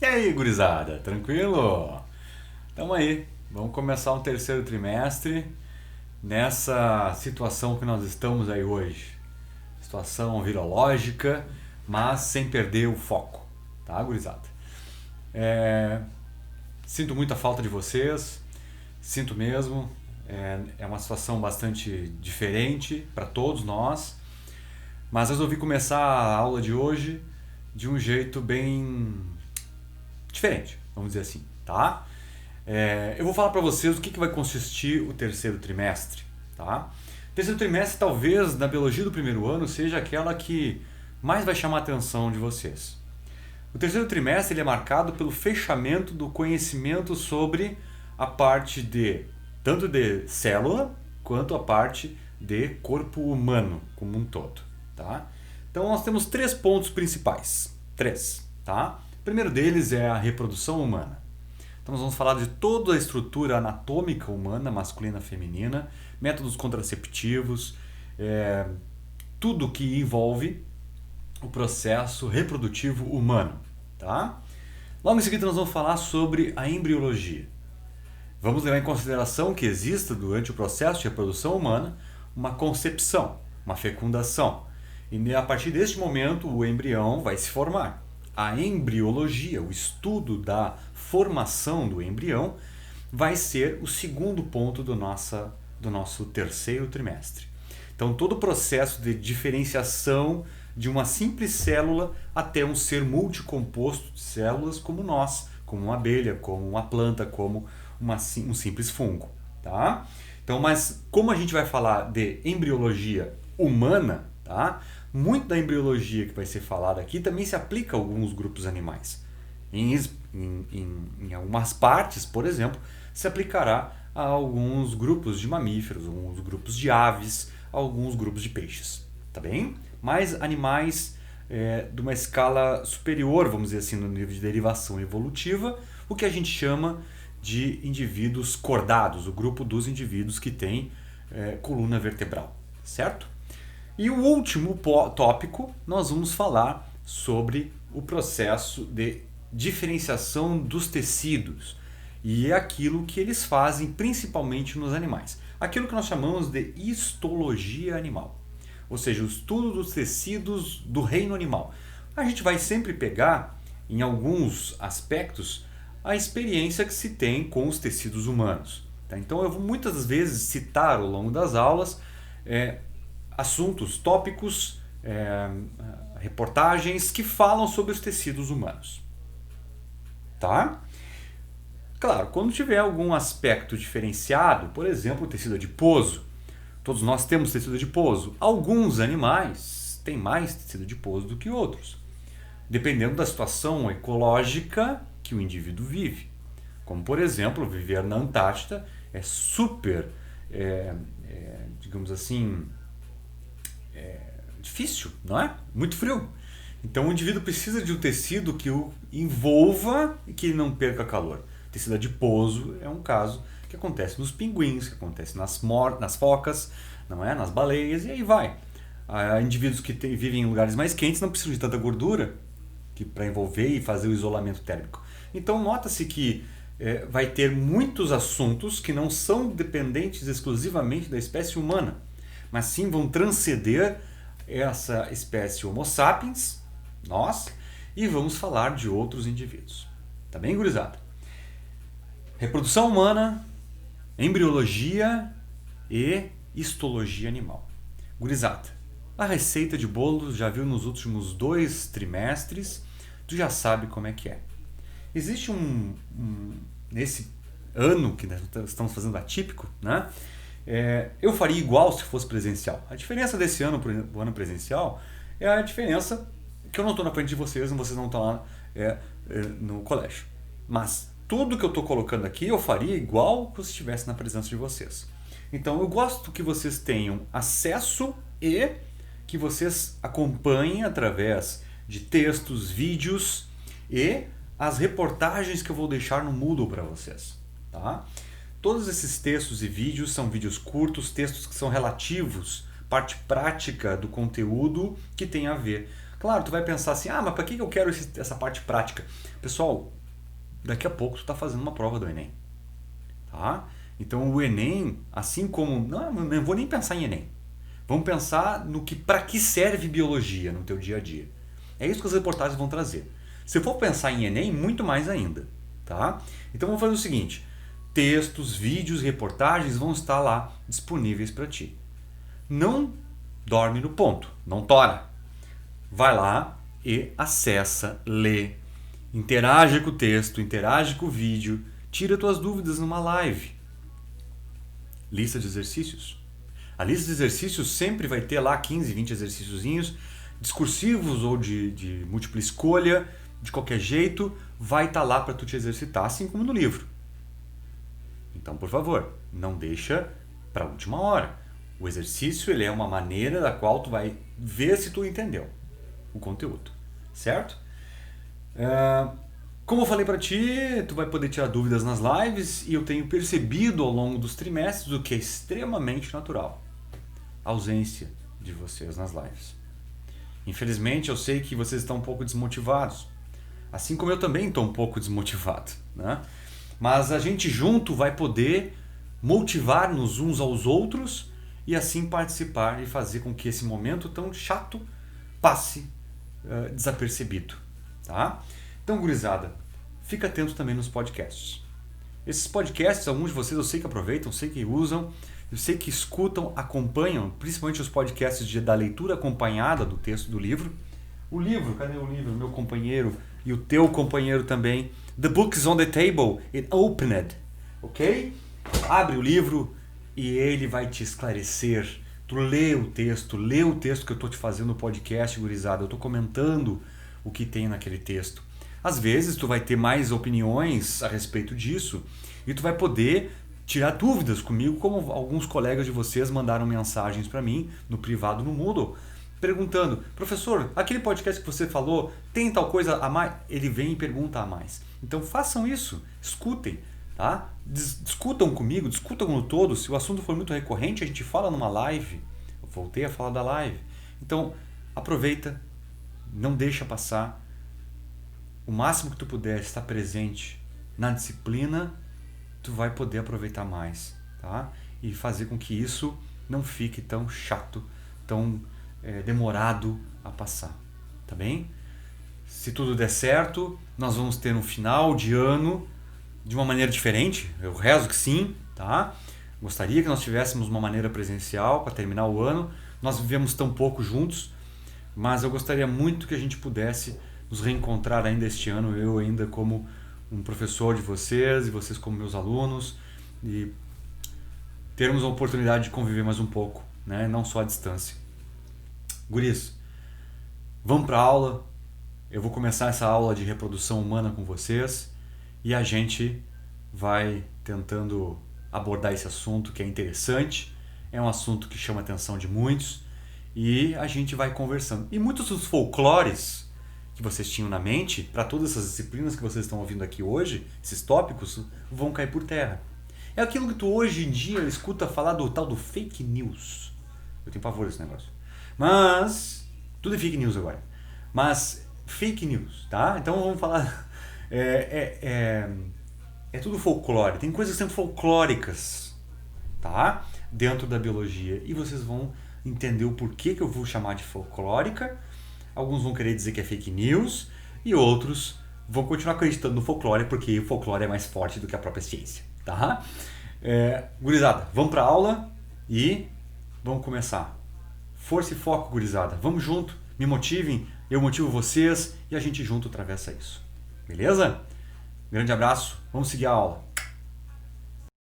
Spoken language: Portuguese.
aí, gurizada? Tranquilo? Tamo aí. Vamos começar um terceiro trimestre nessa situação que nós estamos aí hoje. Situação virológica, mas sem perder o foco, tá, gurizada? É, Sinto muita falta de vocês, sinto mesmo. É uma situação bastante diferente para todos nós, mas resolvi começar a aula de hoje de um jeito bem diferente, vamos dizer assim, tá? Eu vou falar para vocês o que vai consistir o terceiro trimestre, tá? O terceiro trimestre, talvez, na biologia do primeiro ano, seja aquela que mais vai chamar a atenção de vocês. O terceiro trimestre ele é marcado pelo fechamento do conhecimento sobre a parte de, tanto de célula, quanto a parte de corpo humano como um todo, tá? Então nós temos três pontos principais, tá? O primeiro deles é a reprodução humana. Então nós vamos falar de toda a estrutura anatômica humana, masculina e feminina, métodos contraceptivos, tudo que envolve o processo reprodutivo humano, tá? Logo em seguida nós vamos falar sobre a embriologia. Vamos levar em consideração que exista durante o processo de reprodução humana uma concepção, uma fecundação. E a partir deste momento o embrião vai se formar. A embriologia, o estudo da formação do embrião, vai ser o segundo ponto do nosso terceiro trimestre. Então todo o processo de diferenciação de uma simples célula até um ser multicomposto de células como nós, como uma abelha, como uma planta, como um simples fungo, tá? Então, mas como a gente vai falar de embriologia humana, tá? Muito da embriologia que vai ser falada aqui também se aplica a alguns grupos animais. Em algumas partes, por exemplo, se aplicará a alguns grupos de mamíferos, alguns grupos de aves, alguns grupos de peixes, tá bem? Mas animais de uma escala superior, vamos dizer assim, no nível de derivação evolutiva, o que a gente chama de indivíduos cordados, o grupo dos indivíduos que tem coluna vertebral, certo? E o último tópico, nós vamos falar sobre o processo de diferenciação dos tecidos e é aquilo que eles fazem principalmente nos animais. Aquilo que nós chamamos de histologia animal, ou seja, o estudo dos tecidos do reino animal. A gente vai sempre pegar, em alguns aspectos, a experiência que se tem com os tecidos humanos. Tá? Então eu vou muitas vezes citar ao longo das aulas assuntos, tópicos, reportagens que falam sobre os tecidos humanos. Tá? Claro, quando tiver algum aspecto diferenciado, por exemplo, o tecido adiposo, todos nós temos tecido adiposo. Alguns animais têm mais tecido adiposo do que outros, dependendo da situação ecológica que o indivíduo vive. Como, por exemplo, viver na Antártida é super, digamos assim, difícil, não é? Muito frio. Então o indivíduo precisa de um tecido que o envolva e que ele não perca calor. O tecido adiposo é um caso que acontece nos pinguins, que acontece nas focas, não é? Nas baleias e aí vai. Há indivíduos que vivem em lugares mais quentes não precisam de tanta gordura para envolver e fazer o isolamento térmico. Então nota-se que vai ter muitos assuntos que não são dependentes exclusivamente da espécie humana, mas sim vão transcender essa espécie Homo sapiens, nós, e vamos falar de outros indivíduos. Tá bem, gurizada? Reprodução humana, embriologia e histologia animal. Gurizada, a receita de bolo já viu nos últimos 2 trimestres, tu já sabe como é que é. Existe nesse ano que nós estamos fazendo atípico, né? Eu faria igual se fosse presencial. A diferença desse ano para o ano presencial é a diferença que eu não estou na frente de vocês não estão lá no colégio. Mas tudo que eu estou colocando aqui eu faria igual se estivesse na presença de vocês. Então eu gosto que vocês tenham acesso e que vocês acompanhem através de textos, vídeos e as reportagens que eu vou deixar no Moodle para vocês. Tá? Todos esses textos e vídeos são vídeos curtos, textos que são relativos, parte prática do conteúdo que tem a ver. Claro, tu vai pensar assim, mas para que eu quero essa parte prática? Pessoal, daqui a pouco tu está fazendo uma prova do Enem. Tá? Então o Enem, assim como... Não vou nem pensar em Enem. Vamos pensar no que, para que serve biologia no teu dia a dia. É isso que as reportagens vão trazer. Se eu for pensar em Enem, muito mais ainda. Tá? Então vamos fazer o seguinte. Textos, vídeos, reportagens vão estar lá disponíveis para ti. Não dorme no ponto. Não tora. Vai lá e acessa, lê. Interage com o texto, interage com o vídeo. Tira tuas dúvidas numa live. Lista de exercícios. A lista de exercícios sempre vai ter lá 15, 20 exercíciozinhos, discursivos ou de múltipla escolha, de qualquer jeito, vai estar lá para tu te exercitar, assim como no livro. Então, por favor, não deixa para a última hora. O exercício ele é uma maneira da qual tu vai ver se tu entendeu o conteúdo, certo? Como eu falei para ti, tu vai poder tirar dúvidas nas lives e eu tenho percebido ao longo dos trimestres o que é extremamente natural. A ausência de vocês nas lives. Infelizmente, eu sei que vocês estão um pouco desmotivados. Assim como eu também estou um pouco desmotivado, né? Mas a gente junto vai poder motivar-nos uns aos outros e assim participar e fazer com que esse momento tão chato passe desapercebido, tá? Então, gurizada, fica atento também nos podcasts. Esses podcasts, alguns de vocês eu sei que aproveitam, eu sei que usam, eu sei que escutam, acompanham, principalmente os podcasts da leitura acompanhada do texto do livro. O livro, cadê o livro? Meu companheiro e o teu companheiro também. The book is on the table, it opened, ok? Abre o livro e ele vai te esclarecer. Tu lê o texto que eu estou te fazendo no podcast, gurizada. Eu estou comentando o que tem naquele texto. Às vezes tu vai ter mais opiniões a respeito disso e tu vai poder tirar dúvidas comigo, como alguns colegas de vocês mandaram mensagens para mim no privado no Moodle, perguntando: professor, aquele podcast que você falou tem tal coisa a mais? Ele vem e pergunta a mais. Então façam isso, escutem, tá? Discutam comigo, discutam no todo. Se o assunto for muito recorrente, a gente fala numa live. Eu voltei a falar da live. Então aproveita, não deixa passar. O máximo que tu puder estar presente na disciplina, tu vai poder aproveitar mais, tá? E fazer com que isso não fique tão chato, tão demorado a passar, tá bem? Se tudo der certo, nós vamos ter um final de ano de uma maneira diferente. Eu rezo que sim, tá? Gostaria que nós tivéssemos uma maneira presencial para terminar o ano. Nós vivemos tão pouco juntos, mas eu gostaria muito que a gente pudesse nos reencontrar ainda este ano, eu ainda como um professor de vocês e vocês como meus alunos, e termos a oportunidade de conviver mais um pouco, né? Não só à distância. Guris, vamos para a aula. Eu vou começar essa aula de reprodução humana com vocês e a gente vai tentando abordar esse assunto que é interessante, é um assunto que chama a atenção de muitos e a gente vai conversando. E muitos dos folclores que vocês tinham na mente, para todas essas disciplinas que vocês estão ouvindo aqui hoje, esses tópicos, vão cair por terra. É aquilo que tu hoje em dia escuta falar do tal do fake news. Eu tenho pavor desse negócio. Mas, tudo é fake news agora. Mas, fake news, tá? Então vamos falar... É tudo folclore. Tem coisas que são folclóricas, tá? Dentro da biologia. E vocês vão entender o porquê que eu vou chamar de folclórica. Alguns vão querer dizer que é fake news e outros vão continuar acreditando no folclore porque o folclore é mais forte do que a própria ciência, tá? Gurizada, vamos para a aula e vamos começar. Força e foco, gurizada. Vamos junto, me motivem, eu motivo vocês e a gente junto atravessa isso. Beleza? Grande abraço, vamos seguir a aula.